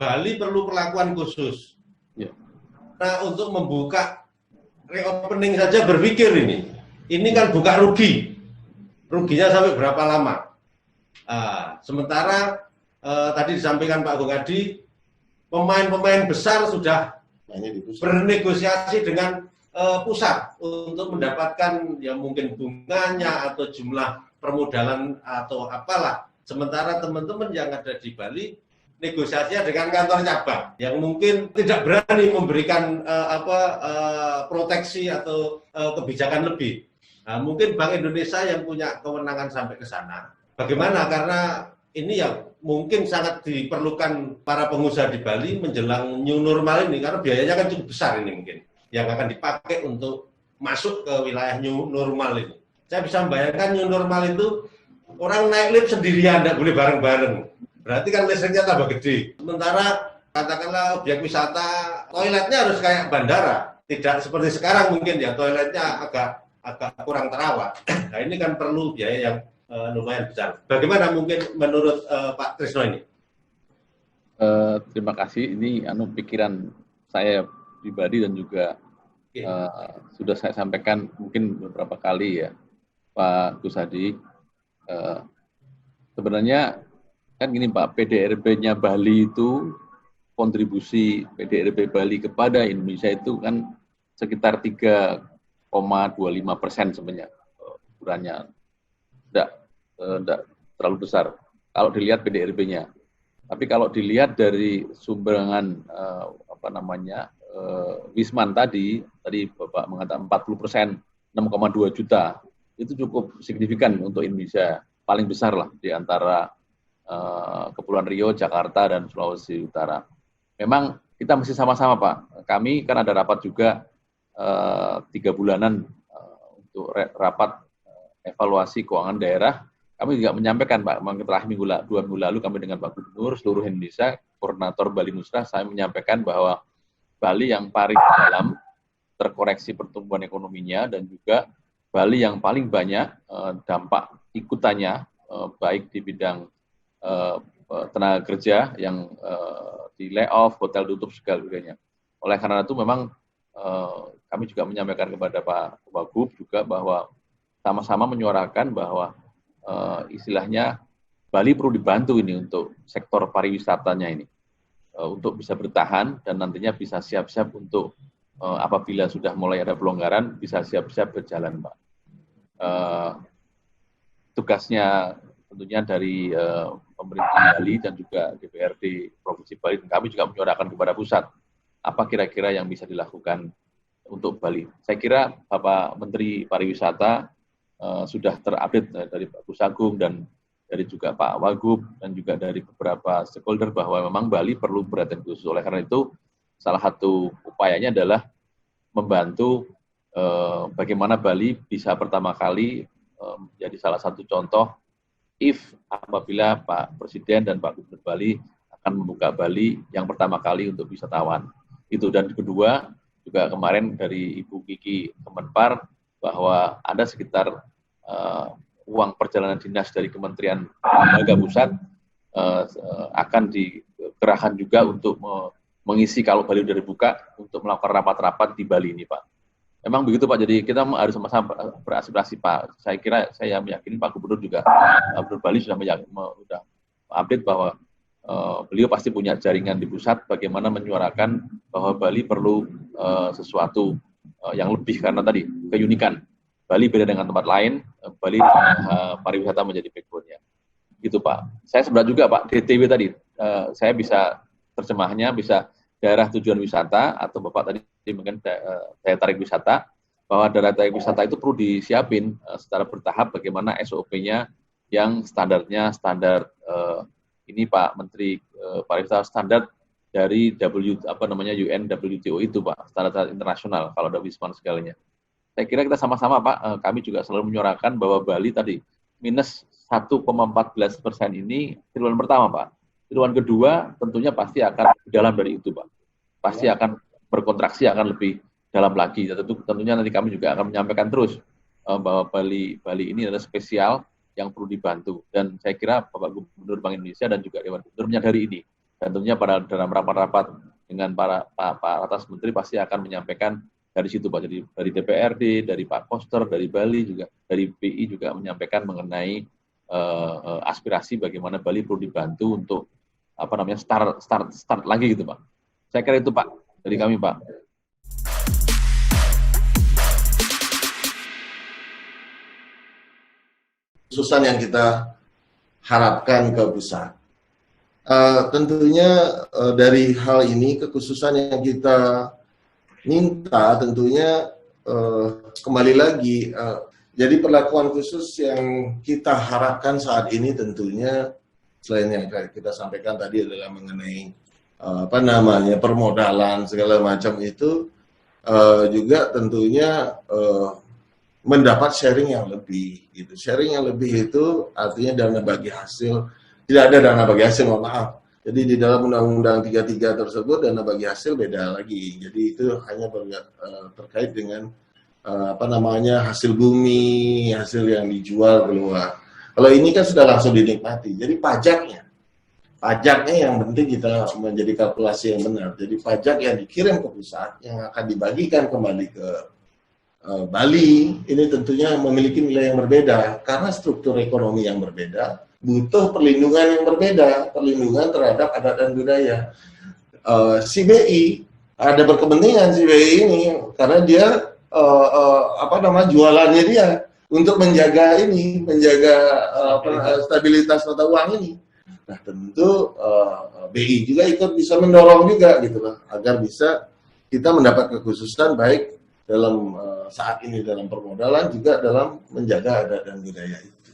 Bali perlu perlakuan khusus. Ya. Nah, untuk membuka reopening saja berpikir ini kan buka rugi. Ruginya sampai berapa lama? Sementara tadi disampaikan Pak Agung Adi, pemain-pemain besar sudah bernegosiasi dengan pusat untuk mendapatkan ya mungkin bunganya atau jumlah permodalan atau apalah. Sementara teman-teman yang ada di Bali negosiasinya dengan kantor cabang yang mungkin tidak berani memberikan proteksi atau kebijakan lebih. Nah, mungkin Bank Indonesia yang punya kewenangan sampai ke sana. Bagaimana? Karena ini yang mungkin sangat diperlukan para pengusaha di Bali menjelang new normal ini, karena biayanya kan cukup besar ini mungkin yang akan dipakai untuk masuk ke wilayah new normal ini. Saya bisa membayangkan new normal itu orang naik lift sendirian, tidak boleh bareng-bareng. Berarti kan listriknya tambah gede. Sementara katakanlah objek wisata, toiletnya harus kayak bandara. Tidak seperti sekarang mungkin ya, toiletnya agak kurang terawat. Nah ini kan perlu biaya yang lumayan besar. Bagaimana mungkin menurut Pak Trisno ini? Terima kasih. Ini pikiran saya pribadi dan juga sudah saya sampaikan mungkin beberapa kali ya, Pak Gus Hadi. Sebenarnya kan gini Pak, PDRB-nya Bali itu, kontribusi PDRB Bali kepada Indonesia itu kan sekitar 3,25% sebenarnya ukurannya. Tidak terlalu besar kalau dilihat PDRB-nya. Tapi kalau dilihat dari sumbangan Wisman tadi Bapak mengatakan 40%, 6,2 juta, itu cukup signifikan untuk Indonesia, paling besar lah di antara Kepulauan Riau, Jakarta, dan Sulawesi Utara. Memang kita mesti sama-sama Pak. Kami kan ada rapat juga 3 bulanan untuk rapat evaluasi keuangan daerah. Kami juga menyampaikan Pak, terakhir 2 minggu lalu kami dengan Pak Gubernur seluruh Indonesia, Koordinator Bali Musrah, saya menyampaikan bahwa Bali yang paling dalam terkoreksi pertumbuhan ekonominya dan juga Bali yang paling banyak dampak ikutannya baik di bidang tenaga kerja yang di layoff, hotel tutup segala-galanya. Oleh karena itu memang kami juga menyampaikan kepada Pak Wagub juga bahwa sama-sama menyuarakan bahwa istilahnya Bali perlu dibantu ini untuk sektor pariwisatanya ini untuk bisa bertahan dan nantinya bisa siap-siap untuk apabila sudah mulai ada pelonggaran bisa siap-siap berjalan Pak. Tugasnya tentunya dari pemerintah Bali dan juga DPRD Provinsi Bali, dan kami juga menyuarakan kepada pusat apa kira-kira yang bisa dilakukan untuk Bali. Saya kira Bapak Menteri Pariwisata sudah terupdate dari Pak Gus Agung dan dari juga Pak Wagub dan juga dari beberapa stakeholder bahwa memang Bali perlu perhatian khusus. Oleh karena itu, salah satu upayanya adalah membantu bagaimana Bali bisa pertama kali menjadi salah satu contoh apabila Pak Presiden dan Pak Gubernur Bali akan membuka Bali yang pertama kali untuk wisatawan. Itu, dan kedua juga kemarin dari Ibu Kiki Kemenpar bahwa ada sekitar uang perjalanan dinas dari Kementerian Lembaga Pusat akan dikerahkan juga untuk mengisi kalau Bali sudah dibuka untuk melakukan rapat-rapat di Bali ini Pak. Memang begitu Pak, jadi kita harus sama-sama beraspirasi Pak. Saya meyakini Pak Gubernur juga, Gubernur Bali sudah update bahwa beliau pasti punya jaringan di pusat bagaimana menyuarakan bahwa Bali perlu sesuatu yang lebih karena tadi keunikan. Bali beda dengan tempat lain, Bali pariwisata menjadi backbone-nya. Gitu Pak. Saya sebenarnya juga Pak, DTW tadi, saya bisa terjemahnya bisa daerah tujuan wisata atau Bapak tadi mungkin daya tarik wisata, bahwa daya tarik wisata itu perlu disiapin secara bertahap bagaimana SOP-nya yang standarnya standar ini Pak Menteri Pariwisata standar dari UNWTO itu Pak, standar internasional kalau ada Wisman segalanya. Saya kira kita sama-sama Pak, kami juga selalu menyuarakan bahwa Bali tadi minus 1,14% ini triwulan pertama Pak. Triwulan kedua tentunya pasti akan dalam dari itu Pak. Pasti akan berkontraksi, akan lebih dalam lagi. Tentunya nanti kami juga akan menyampaikan terus bahwa Bali ini adalah spesial yang perlu dibantu. Dan saya kira Bapak Gubernur Bank Indonesia dan juga Dewan Gubernur menyadari ini. Dan tentunya dalam rapat-rapat dengan Pak atas Menteri pasti akan menyampaikan dari situ Pak, jadi dari DPRD, dari Pak Koster, dari Bali juga, dari BI juga menyampaikan mengenai aspirasi bagaimana Bali perlu dibantu untuk start lagi gitu Pak. Saya kira itu Pak dari kami Pak. Khususan yang kita harapkan ke pusat. Tentunya dari hal ini kekhususan yang kita minta tentunya kembali lagi jadi perlakuan khusus yang kita harapkan saat ini tentunya selain yang kita sampaikan tadi adalah mengenai permodalan segala macam itu juga tentunya mendapat sharing yang lebih gitu. Sharing yang lebih itu artinya dana bagi hasil. Tidak ada dana bagi hasil, mohon maaf. Jadi di dalam Undang-Undang 33 tersebut dana bagi hasil beda lagi. Jadi itu hanya terkait dengan hasil bumi, hasil yang dijual keluar. Kalau ini kan sudah langsung dinikmati. Jadi pajaknya yang penting kita menjadi kalkulasi yang benar. Jadi pajak yang dikirim ke pusat yang akan dibagikan kembali ke Bali ini tentunya memiliki nilai yang berbeda karena struktur ekonomi yang berbeda, butuh perlindungan yang berbeda, perlindungan terhadap adat dan budaya. Si BI ada berkepentingan si BI ini karena dia jualannya dia untuk menjaga stabilitas mata uang ini. Nah tentu BI juga ikut bisa mendorong juga gitu loh agar bisa kita mendapat kekhususan baik dalam saat ini dalam permodalan juga dalam menjaga adat dan budaya itu.